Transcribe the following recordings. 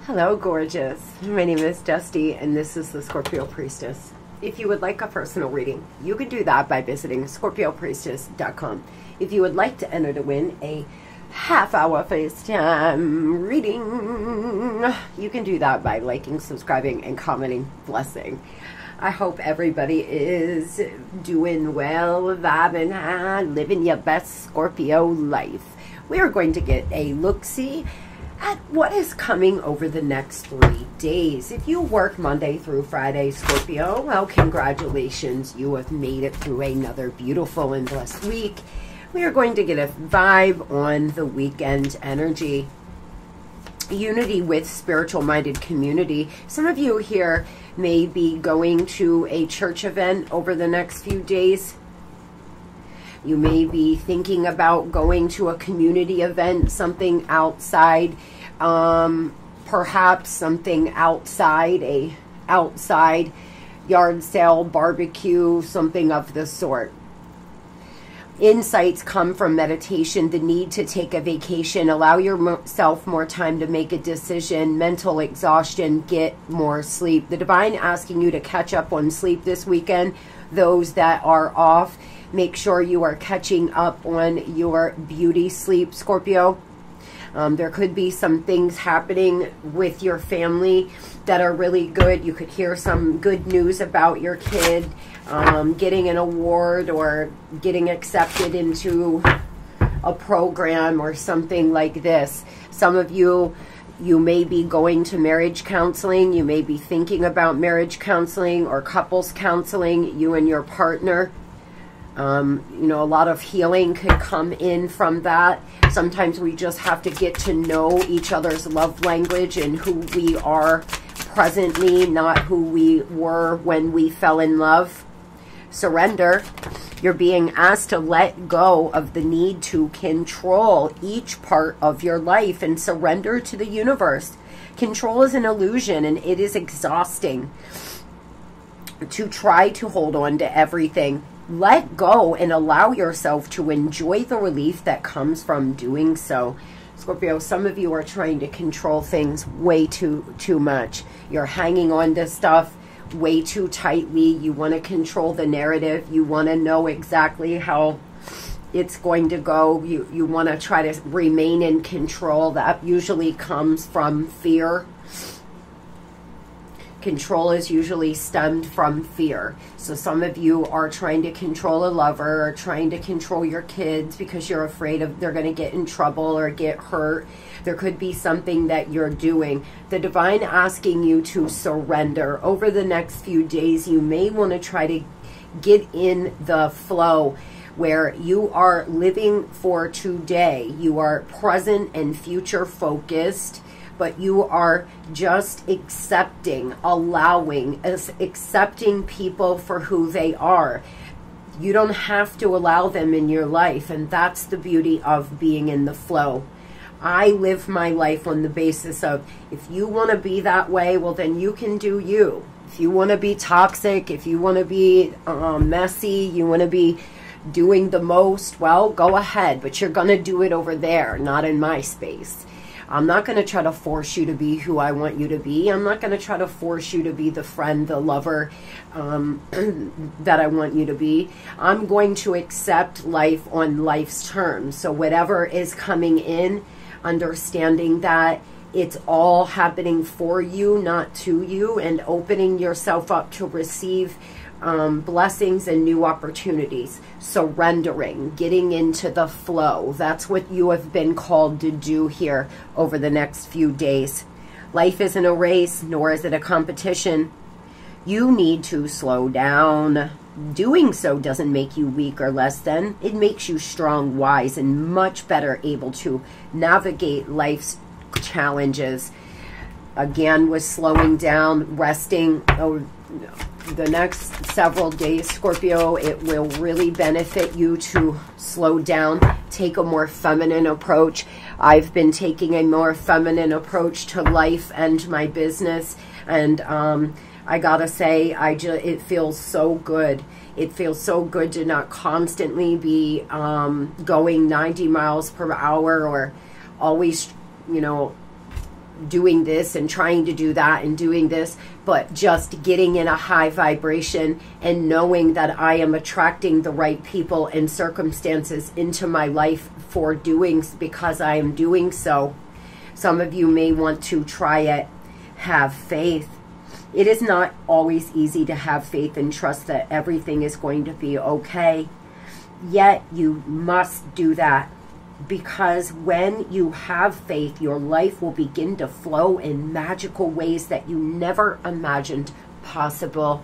Hello, gorgeous. My name is Dusty, and this is the Scorpio Priestess. If you would like a personal reading, you can do that by visiting scorpiopriestess.com. If you would like to enter to win a half-hour FaceTime reading, you can do that by liking, subscribing, and commenting. Blessing. I hope everybody is doing well, vibing high, living your best Scorpio life. We are going to get a look-see at what is coming over the next 3 days. If you work Monday through Friday, Scorpio, well, congratulations. You have made it through another beautiful and blessed week. We are going to get a vibe on the weekend energy. Unity with spiritual-minded community. Some of you here may be going to a church event over the next few days. You may be thinking about going to a community event, something outside, perhaps something outside, a outside yard sale, barbecue, something of the sort. Insights come from meditation, the need to take a vacation, allow yourself more time to make a decision, mental exhaustion, get more sleep. The divine asking you to catch up on sleep this weekend. Those that are off, make sure you are catching up on your beauty sleep, Scorpio. There could be some things happening with your family that are really good. You could hear some good news about your kid getting an award or getting accepted into a program or something like this. Some of you may be going to marriage counseling. You may be thinking about marriage counseling or couples counseling, you and your partner. You know, a lot of healing could come in from that. Sometimes we just have to get to know each other's love language and who we are presently, not who we were when we fell in love. Surrender. You're being asked to let go of the need to control each part of your life and surrender to the universe. Control is an illusion, and it is exhausting to try to hold on to everything. Let go and allow yourself to enjoy the relief that comes from doing so. Scorpio, some of you are trying to control things way too much. You're hanging on to stuff way too tightly. You want to control the narrative. You want to know exactly how it's going to go. You want to try to remain in control. That usually comes from fear. Control is usually stemmed from fear. So some of you are trying to control a lover or trying to control your kids because you're afraid of they're going to get in trouble or get hurt. There could be something that you're doing. The divine asking you to surrender. Over the next few days, you may want to try to get in the flow where you are living for today. You are present and future focused, but you are just accepting, allowing, accepting people for who they are. You don't have to allow them in your life, and that's the beauty of being in the flow. I live my life on the basis of, if you want to be that way, well, then you can do you. If you want to be toxic, if you want to be messy, you want to be doing the most, well, go ahead, but you're going to do it over there, not in my space. I'm not going to try to force you to be who I want you to be. I'm not going to try to force you to be the friend, the lover that I want you to be. I'm going to accept life on life's terms. So whatever is coming in, understanding that it's all happening for you, not to you, and opening yourself up to receive blessings and new opportunities. Surrendering, getting into the flow. That's what you have been called to do here over the next few days. Life isn't a race, nor is it a competition. You need to slow down. Doing so doesn't make you weak or less than. It makes you strong, wise, and much better able to navigate life's challenges. Again, with slowing down, resting, the next several days, Scorpio, it will really benefit you to slow down, take a more feminine approach. I've been taking a more feminine approach to life and my business, and I gotta say, it feels so good. It feels so good to not constantly be going 90 miles per hour or always, you know, doing this and trying to do that and doing this, but just getting in a high vibration and knowing that I am attracting the right people and circumstances into my life for doing, because I am doing so. Some of you may want to try it. Have faith. It is not always easy to have faith and trust that everything is going to be okay. Yet you must do that, because when you have faith, your life will begin to flow in magical ways that you never imagined possible.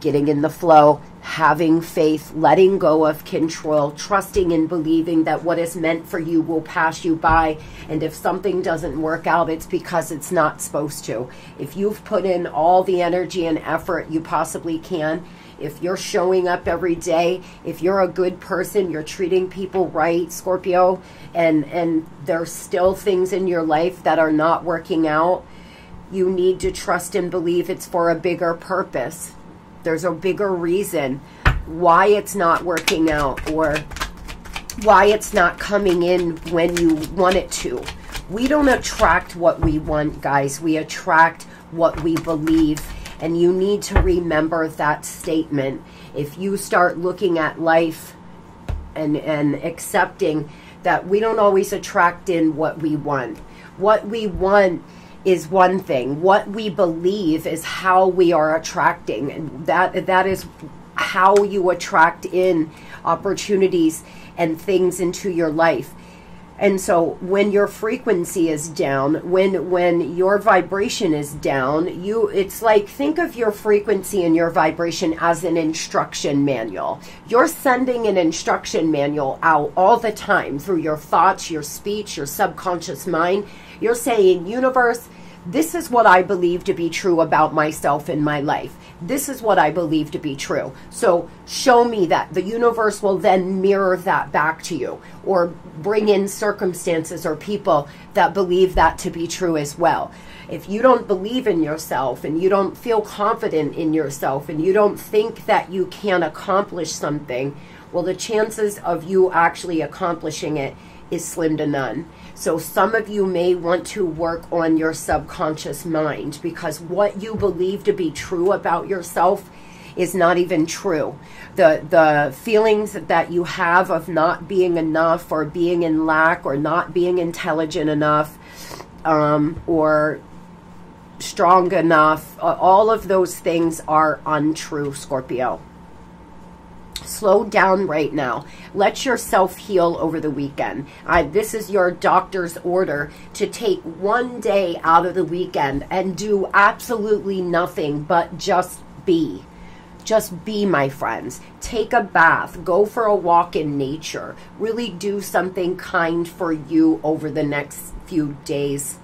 Getting in the flow, having faith, letting go of control, trusting and believing that what is meant for you will pass you by. And if something doesn't work out, it's because it's not supposed to. If you've put in all the energy and effort you possibly can, if you're showing up every day, if you're a good person, you're treating people right, Scorpio, and there's still things in your life that are not working out, you need to trust and believe it's for a bigger purpose. There's a bigger reason why it's not working out, or why it's not coming in when you want it to. We don't attract what we want, guys. We attract what we believe. And you need to remember that statement. If you start looking at life and accepting that we don't always attract in what we want. What we want is one thing. What we believe is how we are attracting. And that is how you attract in opportunities and things into your life. And so when your frequency is down, when your vibration is down, it's like, think of your frequency and your vibration as an instruction manual. You're sending an instruction manual out all the time through your thoughts, your speech, your subconscious mind. You're saying, universe, this is what I believe to be true about myself in my life. This is what I believe to be true. So show me that. The universe will then mirror that back to you, or bring in circumstances or people that believe that to be true as well. If you don't believe in yourself, and you don't feel confident in yourself, and you don't think that you can accomplish something, well, the chances of you actually accomplishing it is slim to none. So some of you may want to work on your subconscious mind, because what you believe to be true about yourself is not even true. The feelings that you have of not being enough, or being in lack, or not being intelligent enough, or strong enough, all of those things are untrue, Scorpio. Slow down right now. Let yourself heal over the weekend. This is your doctor's order to take one day out of the weekend and do absolutely nothing but just be. Just be, my friends. Take a bath. Go for a walk in nature. Really do something kind for you over the next few days.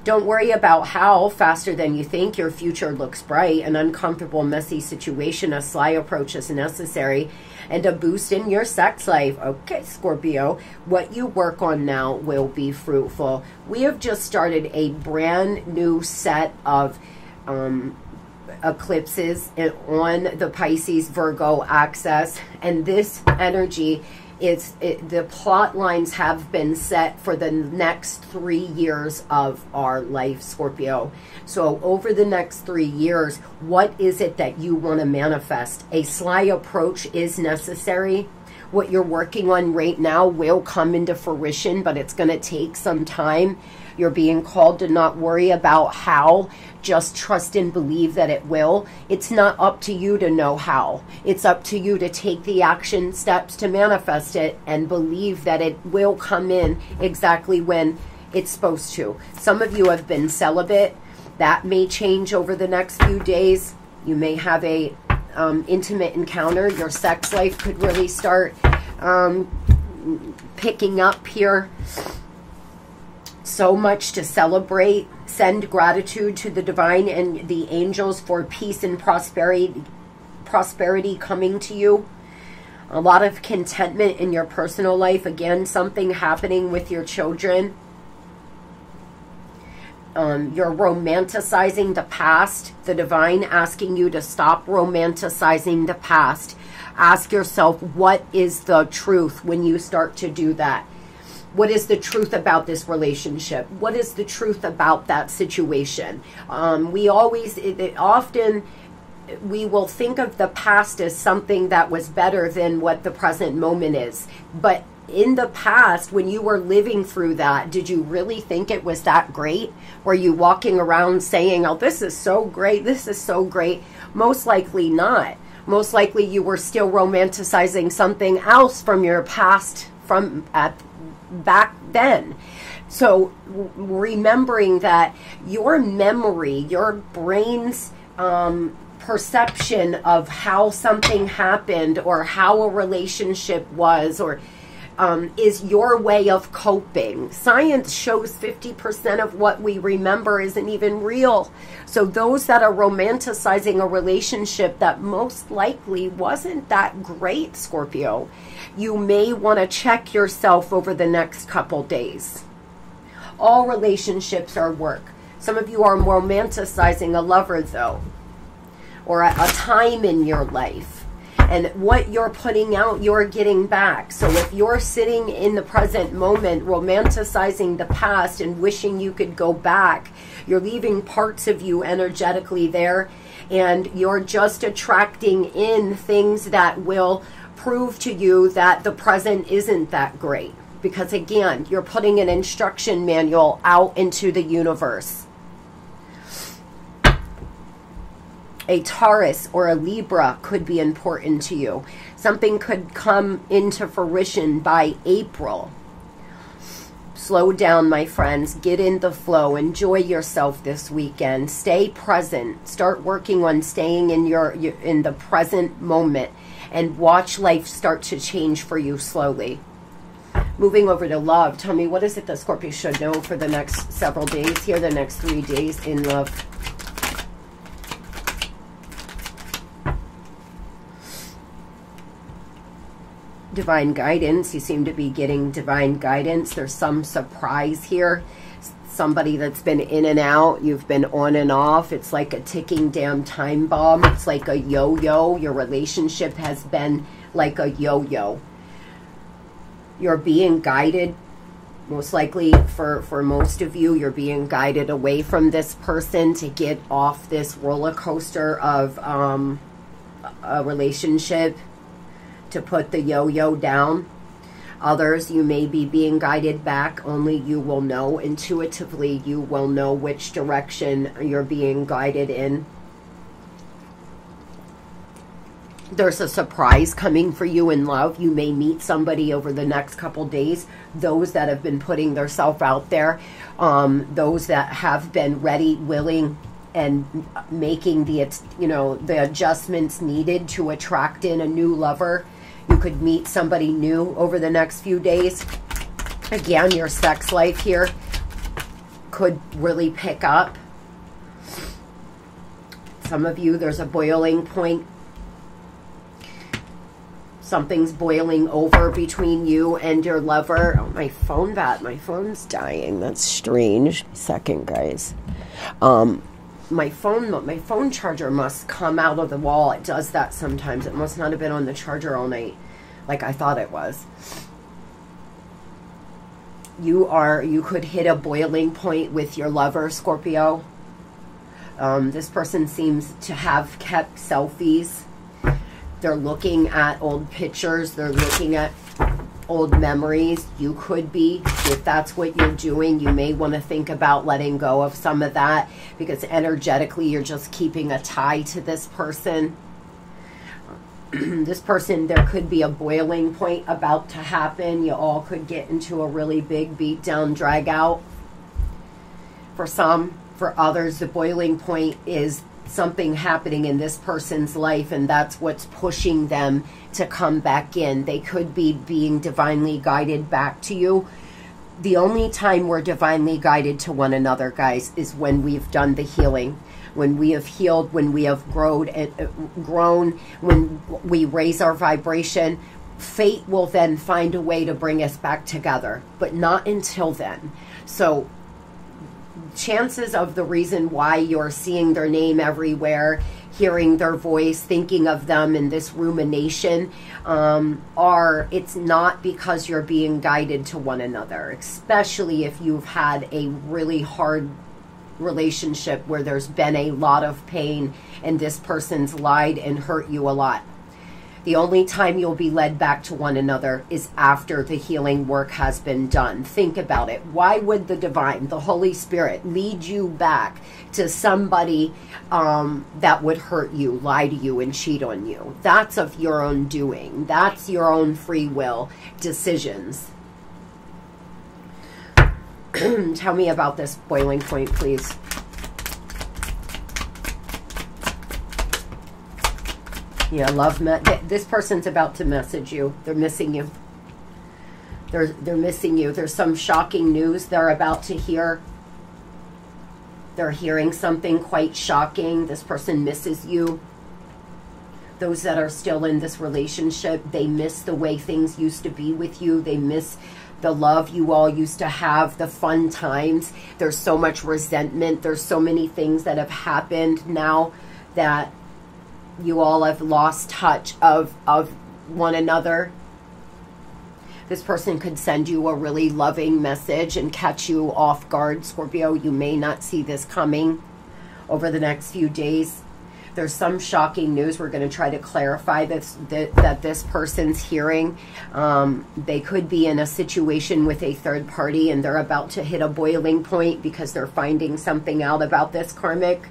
Don't worry about how. Faster than you think. Your future looks bright. An uncomfortable, messy situation, a sly approach is necessary, and a boost in your sex life. Okay, Scorpio, what you work on now will be fruitful. We have just started a brand new set of eclipses on the Pisces Virgo axis, and this energy the plot lines have been set for the next 3 years of our life, Scorpio. So over the next 3 years, what is it that you want to manifest? A sly approach is necessary. What you're working on right now will come into fruition, but it's going to take some time. You're being called to not worry about how. Just trust and believe that it will. It's not up to you to know how. It's up to you to take the action steps to manifest it, and believe that it will come in exactly when it's supposed to. Some of you have been celibate. That may change over the next few days. You may have a intimate encounter. Your sex life could really start picking up here. So much to celebrate. Send gratitude to the divine and the angels for peace and prosperity coming to you. A lot of contentment in your personal life. Again, something happening with your children. You're romanticizing the past. The divine asking you to stop romanticizing the past. Ask yourself, what is the truth when you start to do that? What is the truth about this relationship? What is the truth about that situation? Often we will think of the past as something that was better than what the present moment is. But in the past, when you were living through that, did you really think it was that great? Were you walking around saying, oh, this is so great, this is so great? Most likely not. Most likely you were still romanticizing something else from your past, from back then. So remembering that your memory, your brain's perception of how something happened or how a relationship was, or is your way of coping. Science shows 50% of what we remember isn't even real. So those that are romanticizing a relationship that most likely wasn't that great, Scorpio, you may want to check yourself over the next couple days. All relationships are work. Some of you are romanticizing a lover, though, or a time in your life. And what you're putting out, you're getting back. So if you're sitting in the present moment, romanticizing the past and wishing you could go back, you're leaving parts of you energetically there, and you're just attracting in things that will prove to you that the present isn't that great. Because again, you're putting an instruction manual out into the universe. A Taurus or a Libra could be important to you. Something could come into fruition by April. Slow down, my friends. Get in the flow. Enjoy yourself this weekend. Stay present. Start working on staying in the present moment, and watch life start to change for you slowly. Moving over to love. Tell me, what is it that Scorpio should know for the next several days here, the next 3 days in love? Divine guidance. You seem to be getting divine guidance. There's some surprise here. Somebody that's been in and out. You've been on and off. It's like a ticking damn time bomb. It's like a yo-yo. Your relationship has been like a yo-yo. You're being guided. Most likely for most of you, you're being guided away from this person to get off this roller coaster of a relationship, to put the yo-yo down. Others, you may be being guided back. Only you will know. Intuitively, you will know which direction you're being guided in. There's a surprise coming for you in love. You may meet somebody over the next couple days. Those that have been putting themselves out there. Those that have been ready, willing, and making the adjustments needed to attract in a new lover. You could meet somebody new over the next few days. Again, your sex life here could really pick up. Some of you, there's a boiling point. Something's boiling over between you and your lover. Oh, my phone's dying. That's strange. Second, guys. My phone charger must come out of the wall. It does that sometimes. It must not have been on the charger all night like I thought it was. You could hit a boiling point with your lover, Scorpio. This person seems to have kept selfies. They're looking at old pictures. They're looking at old memories. You could be, if that's what you're doing, you may want to think about letting go of some of that, because energetically you're just keeping a tie to this person. This person, there could be a boiling point about to happen. You all could get into a really big beat down, drag out. For some, for others, the boiling point is something happening in this person's life, and that's what's pushing them to come back in. They could be being divinely guided back to you. The only time we're divinely guided to one another, guys, is when we've done the healing, when we have healed, when we have grown, when we raise our vibration. Fate will then find a way to bring us back together, but not until then. So chances of the reason why you're seeing their name everywhere, hearing their voice, thinking of them in this rumination, it's not because you're being guided to one another, especially if you've had a really hard relationship where there's been a lot of pain and this person's lied and hurt you a lot. The only time you'll be led back to one another is after the healing work has been done. Think about it. Why would the divine, the Holy Spirit, lead you back to somebody that would hurt you, lie to you, and cheat on you? That's of your own doing. That's your own free will decisions. Tell me about this boiling point, please. Yeah, this person's about to message you. They're missing you. They're missing you. There's some shocking news they're about to hear. They're hearing something quite shocking. This person misses you. Those that are still in this relationship, they miss the way things used to be with you. They miss the love you all used to have, the fun times. There's so much resentment. There's so many things that have happened now that you all have lost touch of one another. This person could send you a really loving message and catch you off guard, Scorpio. You may not see this coming over the next few days. There's some shocking news. We're going to try to clarify that this person's hearing. They could be in a situation with a third party and they're about to hit a boiling point because they're finding something out about this karmic.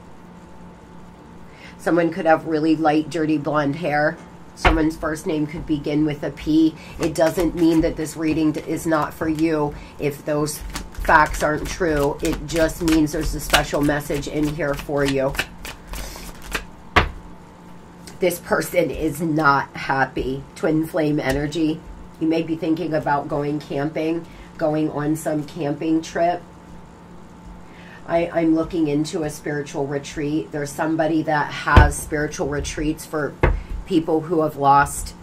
Someone could have really light, dirty blonde hair. Someone's first name could begin with a P. It doesn't mean that this reading is not for you if those facts aren't true. It just means there's a special message in here for you. This person is not happy. Twin flame energy. You may be thinking about going camping, going on some camping trip. I'm looking into a spiritual retreat. There's somebody that has spiritual retreats for people who have lost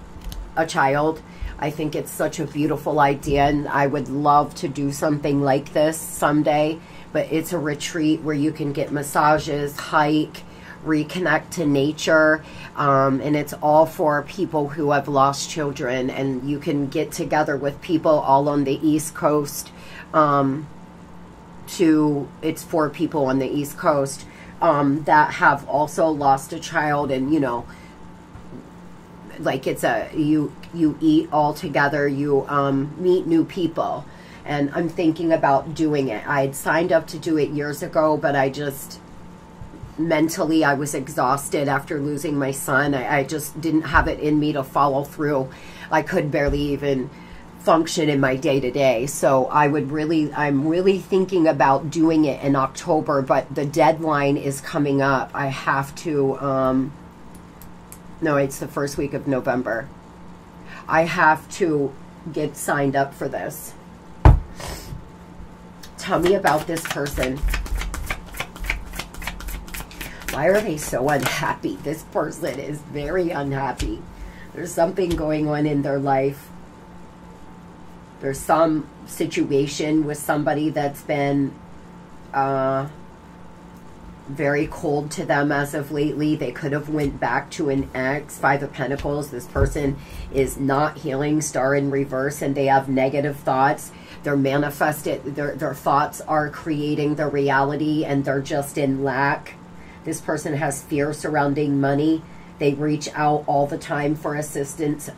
a child. I think it's such a beautiful idea, and I would love to do something like this someday. But it's a retreat where you can get massages, hike, reconnect to nature, and it's all for people who have lost children. And you can get together with people all on the East Coast. It's for people on the East Coast that have also lost a child, and you know, like it's you eat all together, you meet new people, and I'm thinking about doing it. I had signed up to do it years ago, but I just mentally I was exhausted after losing my son. I just didn't have it in me to follow through. I could barely even function in my day-to-day. So I'm really thinking about doing it in October, but the deadline is coming up. I have to no, it's the first week of November. I have to get signed up for this. Tell me about this person. Why are they so unhappy? This person is very unhappy. There's something going on in their life. There's some situation with somebody that's been very cold to them as of lately. They could have went back to an ex. Five of Pentacles. This person is not healing, star in reverse, and they have negative thoughts. They're manifested. Their thoughts are creating the reality, and they're just in lack. This person has fear surrounding money. They reach out all the time for assistance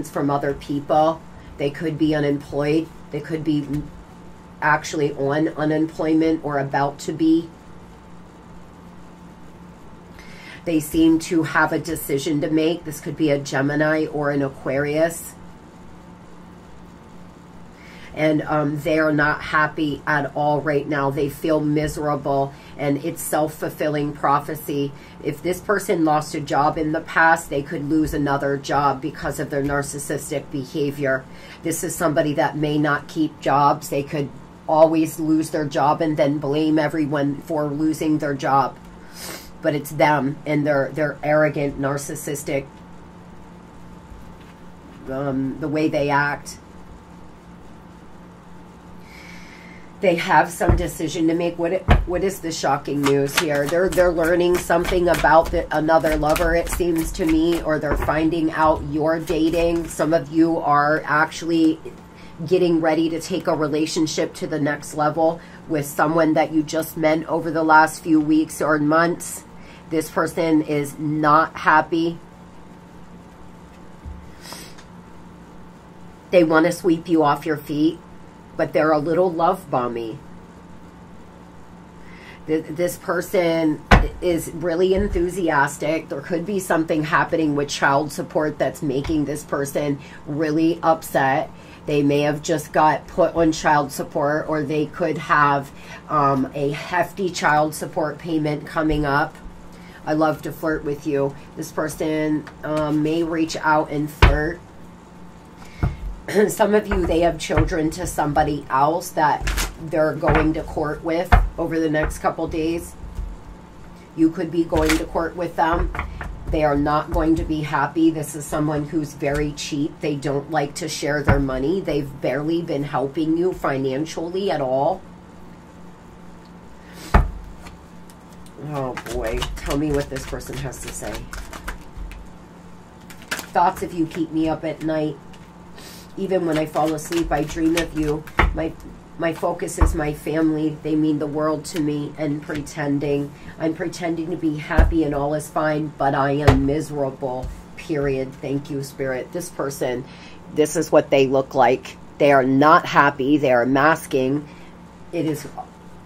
from other people. They could be unemployed. They could be actually on unemployment or about to be. They seem to have a decision to make. This could be a Gemini or an Aquarius. And they are not happy at all right now. They feel miserable, and it's self-fulfilling prophecy. If this person lost a job in the past, they could lose another job because of their narcissistic behavior. This is somebody that may not keep jobs. They could always lose their job and then blame everyone for losing their job. But it's them and their arrogant, narcissistic, the way they act. They have some decision to make. What is the shocking news here? They're learning something about another lover, it seems to me, or they're finding out you're dating. Some of you are actually getting ready to take a relationship to the next level with someone that you just met over the last few weeks or months. This person is not happy. They want to sweep you off your feet, but they're a little love bomby. This person is really enthusiastic. There could be something happening with child support that's making this person really upset. They may have just got put on child support, or they could have a hefty child support payment coming up. I love to flirt with you. This person may reach out and flirt. Some of you, they have children to somebody else that they're going to court with over the next couple days. You could be going to court with them. They are not going to be happy. This is someone who's very cheap. They don't like to share their money. They've barely been helping you financially at all. Oh boy, tell me what this person has to say. Thoughts if you keep me up at night. Even when I fall asleep, I dream of you. My focus is my family. They mean the world to me. And I'm pretending to be happy and all is fine, but I am miserable, period. Thank you, Spirit. This person, this is what they look like. They are not happy. They are masking. It is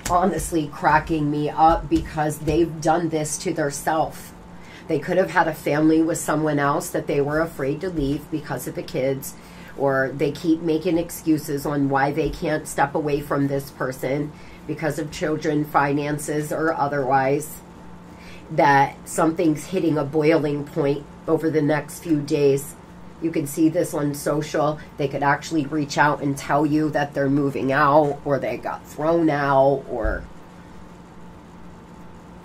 honestly cracking me up because they've done this to themselves. They could have had a family with someone else that they were afraid to leave because of the kids, or they keep making excuses on why they can't step away from this person because of children, finances, or otherwise. That something's hitting a boiling point over the next few days. You can see this on social. They could actually reach out and tell you that they're moving out, or they got thrown out, or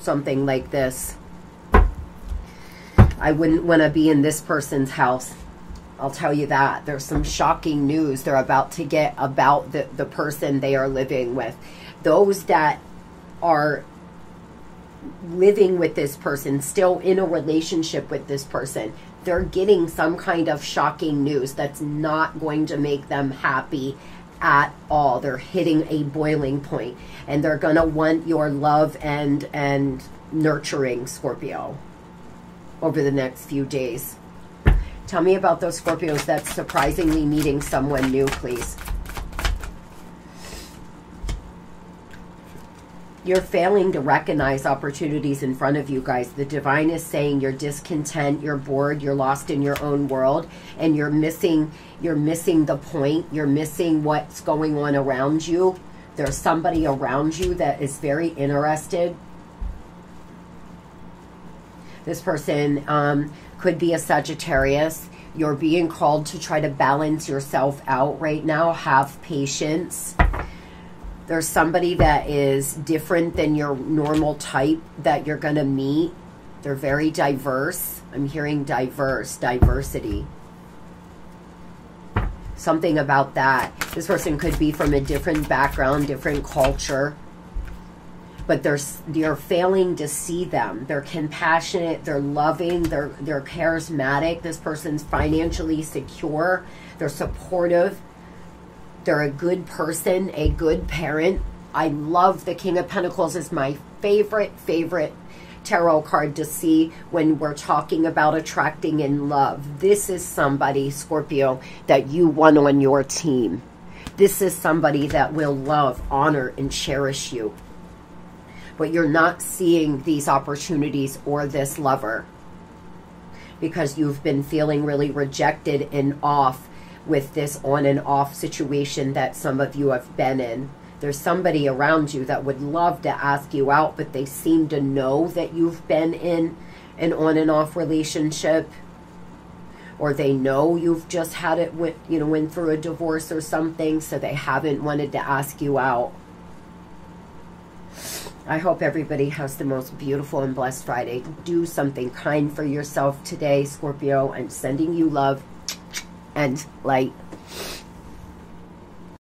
something like this. I wouldn't want to be in this person's house. I'll tell you that. There's some shocking news they're about to get about the person they are living with. Those that are living with this person, still in a relationship with this person, they're getting some kind of shocking news that's not going to make them happy at all. They're hitting a boiling point, and they're going to want your love and nurturing, Scorpio, over the next few days. Tell me about those Scorpios that's surprisingly meeting someone new, please. You're failing to recognize opportunities in front of you, guys. The divine is saying you're discontent, you're bored, you're lost in your own world, and you're missing the point. You're missing what's going on around you. There's somebody around you that is very interested. This person could be a Sagittarius. You're being called to try to balance yourself out right now. Have patience. There's somebody that is different than your normal type that you're going to meet. They're very diverse. I'm hearing diversity. Something about that. This person could be from a different background, different culture. But you're failing to see them. They're compassionate, they're loving, they're charismatic. This person's financially secure, they're supportive, they're a good person, a good parent. I love the King of Pentacles. Is my favorite tarot card to see when we're talking about attracting in love. This is somebody, Scorpio, that you want on your team. This is somebody that will love, honor, and cherish you. But you're not seeing these opportunities or this lover because you've been feeling really rejected and off with this on and off situation that some of you have been in. There's somebody around you that would love to ask you out, but they seem to know that you've been in an on and off relationship, or they know you've just had it, went through a divorce or something, so they haven't wanted to ask you out. I hope everybody has the most beautiful and blessed Friday. Do something kind for yourself today, Scorpio. I'm sending you love and light.